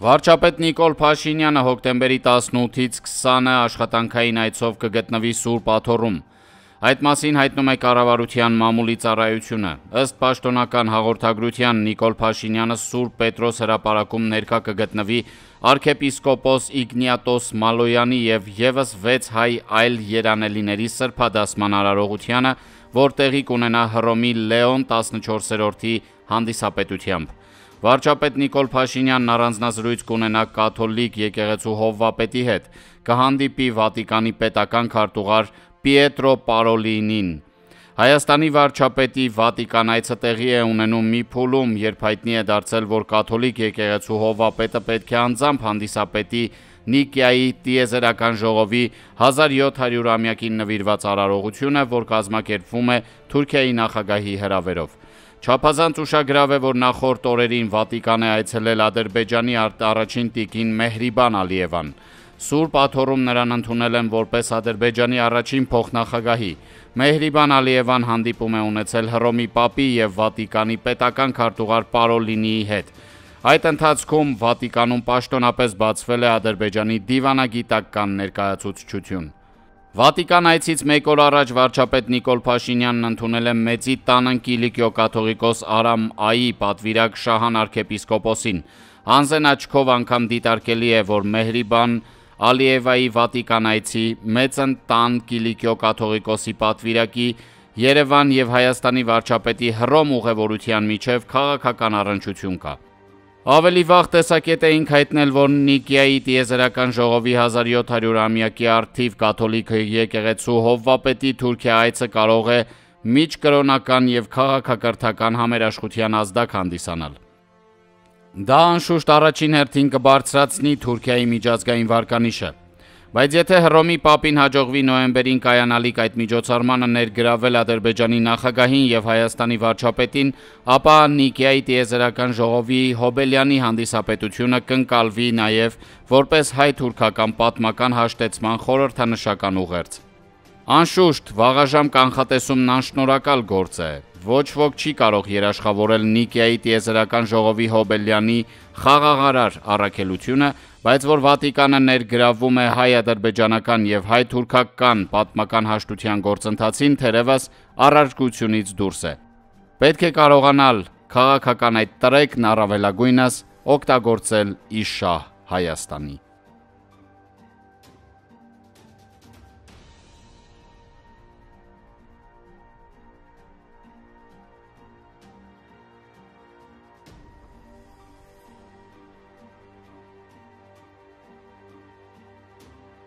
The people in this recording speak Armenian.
Վարչապետ Նիկոլ Փաշինյանը հոկտեմբերի 18-ից 20-ը աշխատանքային այցով կգտնվի Սուրբ Աթոռում։ Այդ մասին հայտնում է կառավարության մամուլի ծառայությունը։ Ըստ պաշտոնական հաղորդագրության Նիկոլ Փաշինյանը Սուրբ Պետրոս հրապարակում ներկա կգտնվի arczepiskopos Իգնատոս Մալոյանի և ևս 6 հայ այլ երանելիների սրբադասման արարողությանը, որ տեղի կունենա Հռոմի Լեոն 14-րդի հանդիսապետությամբ։ Վարչապետ Նիկոլ Փաշինյանն առանձնազրույց կունենա կաթոլիկ եկեղեցու հովվապետի հետ, կհանդիպի Վատիկանի պետական քարտուղար Պիետրո Պարոլինին։ Հայաստանի վարչապետի Վատիկան այցը տեղի է ունենում մի փուլում, երբ հայտնի է դարձել, որ կաթոլիկ եկեղեցու հովվապետը պետք է անձամբ հանդիսապետի Նիկիայի տիեզերական ժողովի 1700-ամյակին նվիրված արարողությունը, որ կազմակերպվում է Թուրքիայի նախագահի հրավերով։ Չափազանց ուշագրավ է, որ նախորդ օրերին Վատիկան է այցելել Ադրբեջանի առաջին տիկին Մեհրիբան Ալիևան։ Սուրբ Աթոռում նրան ընդունել են որպես Ադրբեջանի առաջին փոխնախագահի։ Մեհրիբան Ալիևան հանդիպում է ունեցել Հռոմի Պապի և Վատիկանի պետական քարտուղար Պարոլինիի հետ։ Այդ ընթացքում Վատիկանում պաշտոնապես բացվել է Ադրբեջանի դիվանագիտական ներկայացուցչություն։ Վատիկան այցից մեկ օր առաջ վարչապետ Նիկոլ Փաշինյանն ընդունել է Մեծի տանն Կիլիկիո կաթողիկոս Արամ Այի պատվիրակ Շահան arczepiskopos-ին։ Անզեն աչքով անգամ դիտարկելի է, որ Մեհրիբան Ալիևայի Վատիկան այցի Մեծն տան Կիլիկիո կաթողիկոսի պատվիրակի Երևան և Հայաստանի վարչապետի Հռոմ ուղևորության միջև քաղաքական առնչություն կա։ Ավելի վաղ տեսակետ էինք հայտնել, որ Նիկիայի տիեզերական ժողովի 1700-ամյակի առթիվ կաթոլիկ եկեղեցու հովվապետի Թուրքիա այցը կարող է միջկրոնական և քաղաքակրթական համերաշխության ազդակ հանդիսանալ։ Դա անշուշտ առաջին հերթին կբարձրացնի Թուրքիայի միջազգային վարկանիշը։ Բայց եթե Հռոմի Պապին հաջողվի նոյեմբերին կայանալիք այդ միջոցառմանը ներգրավել Ադրբեջանի նախագահին և Հայաստանի վարչապետին, ապա Նիկիայի տիեզերական ժողովի Հոբելյանի հանդիսապետությունը կընկալվի նաև որպես հայ-թուրքական պատմական հաշտեցման խորհրդանշական ուղերձ։ Անշուշտ, վաղաժամ կանխատեսումն անշնորհակալ գործ է։ Ոչ ոք չի կարող երաշխավորել Նիկիայի տիեզերական ժողովի Հոբելյանի խաղաղարար առաքելությունը, բայց որ Վատիկանը ներգրավվում է հայ-ադրբեջանական և հայ-թուրքական պատմական հաշտության գործընթացին, թերևս առարկությունից դուրս է։ Պետք է կարողանալ քաղաքական այդ տրեկն առավելագույնս օգտագործել ի շահ Հայաստանի։